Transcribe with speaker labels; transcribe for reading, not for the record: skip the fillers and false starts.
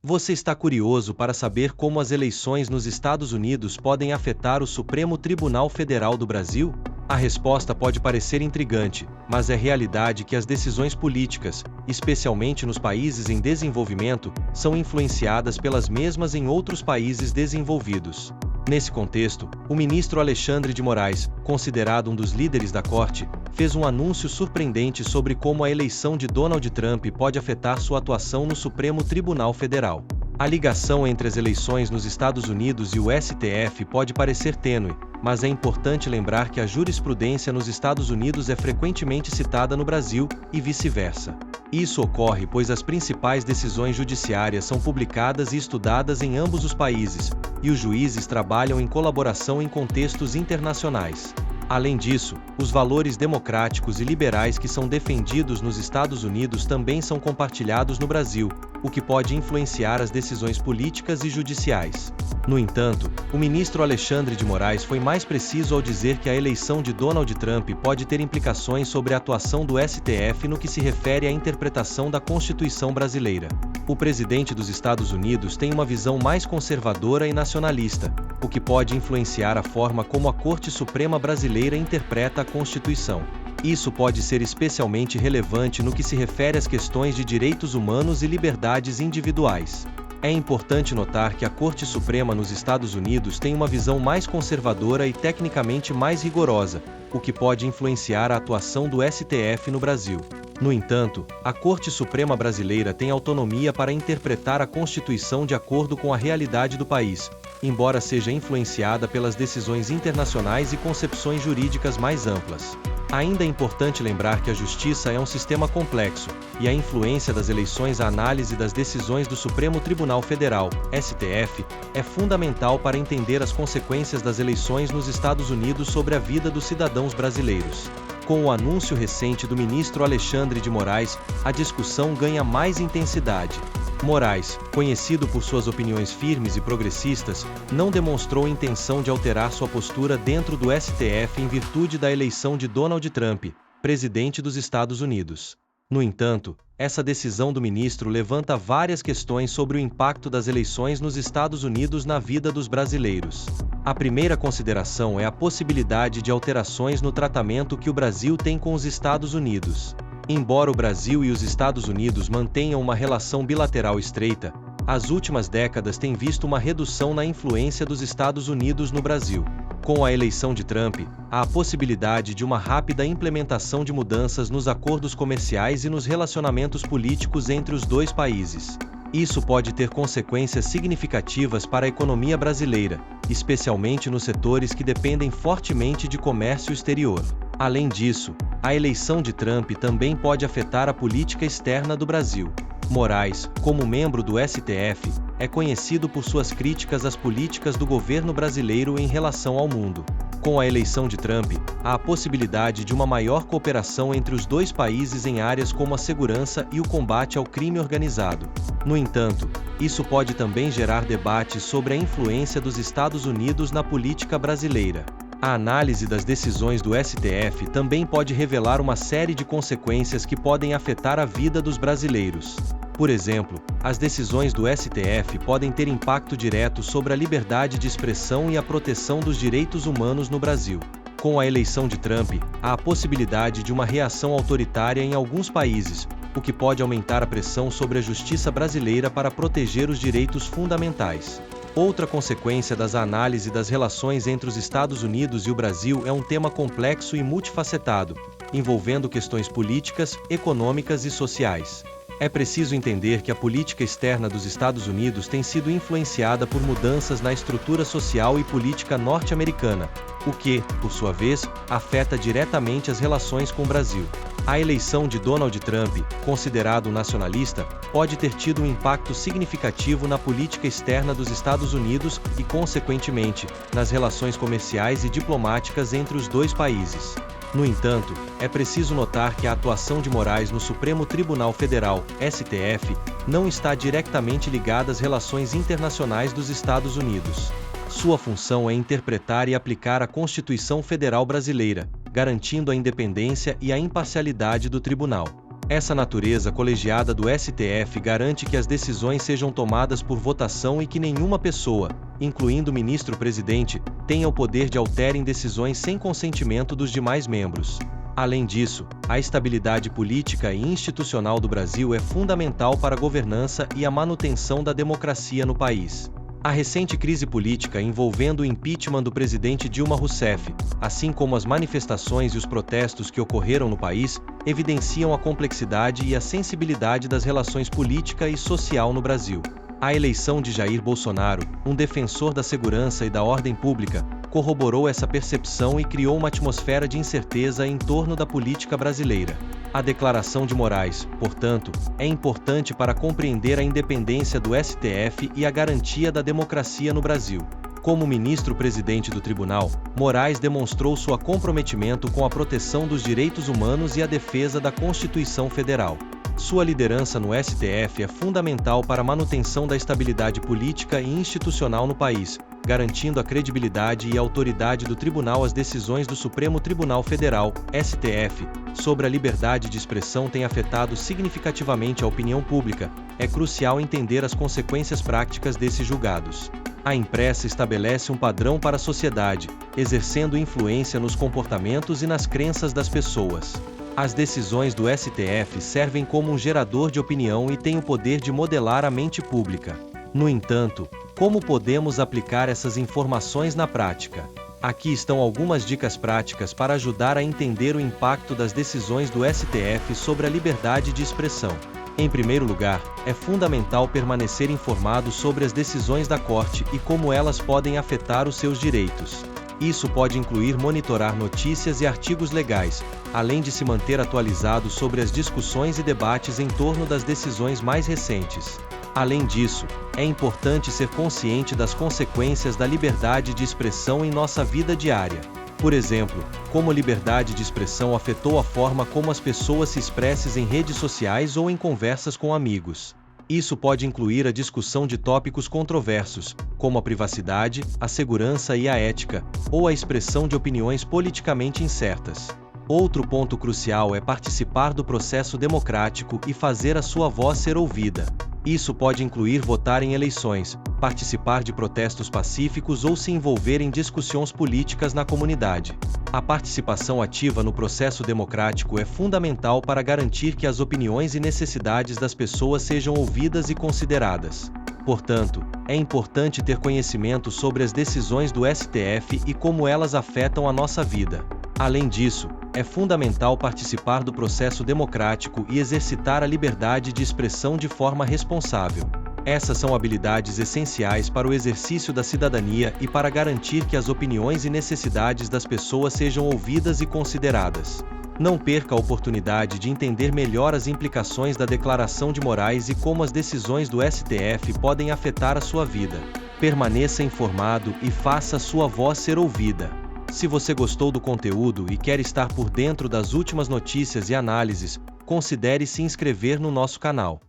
Speaker 1: Você está curioso para saber como as eleições nos Estados Unidos podem afetar o Supremo Tribunal Federal do Brasil? A resposta pode parecer intrigante, mas é realidade que as decisões políticas, especialmente nos países em desenvolvimento, são influenciadas pelas mesmas em outros países desenvolvidos. Nesse contexto, o ministro Alexandre de Moraes, considerado um dos líderes da corte, fez um anúncio surpreendente sobre como a eleição de Donald Trump pode afetar sua atuação no Supremo Tribunal Federal. A ligação entre as eleições nos Estados Unidos e o STF pode parecer tênue, mas é importante lembrar que a jurisprudência nos Estados Unidos é frequentemente citada no Brasil, e vice-versa. Isso ocorre pois as principais decisões judiciárias são publicadas e estudadas em ambos os países, e os juízes trabalham em colaboração em contextos internacionais. Além disso, os valores democráticos e liberais que são defendidos nos Estados Unidos também são compartilhados no Brasil, o que pode influenciar as decisões políticas e judiciais. No entanto, o ministro Alexandre de Moraes foi mais preciso ao dizer que a eleição de Donald Trump pode ter implicações sobre a atuação do STF no que se refere à interpretação da Constituição brasileira. O presidente dos Estados Unidos tem uma visão mais conservadora e nacionalista, o que pode influenciar a forma como a Corte Suprema brasileira interpreta a Constituição. Isso pode ser especialmente relevante no que se refere às questões de direitos humanos e liberdades individuais. É importante notar que a Corte Suprema nos Estados Unidos tem uma visão mais conservadora e tecnicamente mais rigorosa, o que pode influenciar a atuação do STF no Brasil. No entanto, a Corte Suprema brasileira tem autonomia para interpretar a Constituição de acordo com a realidade do país, embora seja influenciada pelas decisões internacionais e concepções jurídicas mais amplas. Ainda é importante lembrar que a justiça é um sistema complexo, e a influência das eleições à análise das decisões do Supremo Tribunal Federal, STF, é fundamental para entender as consequências das eleições nos Estados Unidos sobre a vida dos cidadãos brasileiros. Com o anúncio recente do ministro Alexandre de Moraes, a discussão ganha mais intensidade. Moraes, conhecido por suas opiniões firmes e progressistas, não demonstrou intenção de alterar sua postura dentro do STF em virtude da eleição de Donald Trump, presidente dos Estados Unidos. No entanto, essa decisão do ministro levanta várias questões sobre o impacto das eleições nos Estados Unidos na vida dos brasileiros. A primeira consideração é a possibilidade de alterações no tratamento que o Brasil tem com os Estados Unidos. Embora o Brasil e os Estados Unidos mantenham uma relação bilateral estreita, as últimas décadas têm visto uma redução na influência dos Estados Unidos no Brasil. Com a eleição de Trump, há a possibilidade de uma rápida implementação de mudanças nos acordos comerciais e nos relacionamentos políticos entre os dois países. Isso pode ter consequências significativas para a economia brasileira, especialmente nos setores que dependem fortemente de comércio exterior. Além disso, a eleição de Trump também pode afetar a política externa do Brasil. Moraes, como membro do STF, é conhecido por suas críticas às políticas do governo brasileiro em relação ao mundo. Com a eleição de Trump, há a possibilidade de uma maior cooperação entre os dois países em áreas como a segurança e o combate ao crime organizado. No entanto, isso pode também gerar debates sobre a influência dos Estados Unidos na política brasileira. A análise das decisões do STF também pode revelar uma série de consequências que podem afetar a vida dos brasileiros. Por exemplo, as decisões do STF podem ter impacto direto sobre a liberdade de expressão e a proteção dos direitos humanos no Brasil. Com a eleição de Trump, há a possibilidade de uma reação autoritária em alguns países, o que pode aumentar a pressão sobre a justiça brasileira para proteger os direitos fundamentais. Outra consequência das análises das relações entre os Estados Unidos e o Brasil é um tema complexo e multifacetado, envolvendo questões políticas, econômicas e sociais. É preciso entender que a política externa dos Estados Unidos tem sido influenciada por mudanças na estrutura social e política norte-americana, o que, por sua vez, afeta diretamente as relações com o Brasil. A eleição de Donald Trump, considerado nacionalista, pode ter tido um impacto significativo na política externa dos Estados Unidos e, consequentemente, nas relações comerciais e diplomáticas entre os dois países. No entanto, é preciso notar que a atuação de Moraes no Supremo Tribunal Federal, STF, não está diretamente ligada às relações internacionais dos Estados Unidos. Sua função é interpretar e aplicar a Constituição Federal Brasileira, garantindo a independência e a imparcialidade do tribunal. Essa natureza colegiada do STF garante que as decisões sejam tomadas por votação e que nenhuma pessoa, incluindo o ministro-presidente, tenha o poder de alterar decisões sem consentimento dos demais membros. Além disso, a estabilidade política e institucional do Brasil é fundamental para a governança e a manutenção da democracia no país. A recente crise política envolvendo o impeachment do presidente Dilma Rousseff, assim como as manifestações e os protestos que ocorreram no país, evidenciam a complexidade e a sensibilidade das relações política e social no Brasil. A eleição de Jair Bolsonaro, um defensor da segurança e da ordem pública, corroborou essa percepção e criou uma atmosfera de incerteza em torno da política brasileira. A Declaração de Moraes, portanto, é importante para compreender a independência do STF e a garantia da democracia no Brasil. Como ministro-presidente do tribunal, Moraes demonstrou seu comprometimento com a proteção dos direitos humanos e a defesa da Constituição Federal. Sua liderança no STF é fundamental para a manutenção da estabilidade política e institucional no país, garantindo a credibilidade e a autoridade do tribunal. As decisões do Supremo Tribunal Federal, STF, sobre a liberdade de expressão têm afetado significativamente a opinião pública. É crucial entender as consequências práticas desses julgados. A imprensa estabelece um padrão para a sociedade, exercendo influência nos comportamentos e nas crenças das pessoas. As decisões do STF servem como um gerador de opinião e têm o poder de modelar a mente pública. No entanto, como podemos aplicar essas informações na prática? Aqui estão algumas dicas práticas para ajudar a entender o impacto das decisões do STF sobre a liberdade de expressão. Em primeiro lugar, é fundamental permanecer informado sobre as decisões da Corte e como elas podem afetar os seus direitos. Isso pode incluir monitorar notícias e artigos legais, além de se manter atualizado sobre as discussões e debates em torno das decisões mais recentes. Além disso, é importante ser consciente das consequências da liberdade de expressão em nossa vida diária. Por exemplo, como a liberdade de expressão afetou a forma como as pessoas se expressam em redes sociais ou em conversas com amigos. Isso pode incluir a discussão de tópicos controversos, como a privacidade, a segurança e a ética, ou a expressão de opiniões politicamente incertas. Outro ponto crucial é participar do processo democrático e fazer a sua voz ser ouvida. Isso pode incluir votar em eleições, participar de protestos pacíficos ou se envolver em discussões políticas na comunidade. A participação ativa no processo democrático é fundamental para garantir que as opiniões e necessidades das pessoas sejam ouvidas e consideradas. Portanto, é importante ter conhecimento sobre as decisões do STF e como elas afetam a nossa vida. Além disso, é fundamental participar do processo democrático e exercitar a liberdade de expressão de forma responsável. Essas são habilidades essenciais para o exercício da cidadania e para garantir que as opiniões e necessidades das pessoas sejam ouvidas e consideradas. Não perca a oportunidade de entender melhor as implicações da Declaração de Moraes e como as decisões do STF podem afetar a sua vida. Permaneça informado e faça a sua voz ser ouvida. Se você gostou do conteúdo e quer estar por dentro das últimas notícias e análises, considere se inscrever no nosso canal.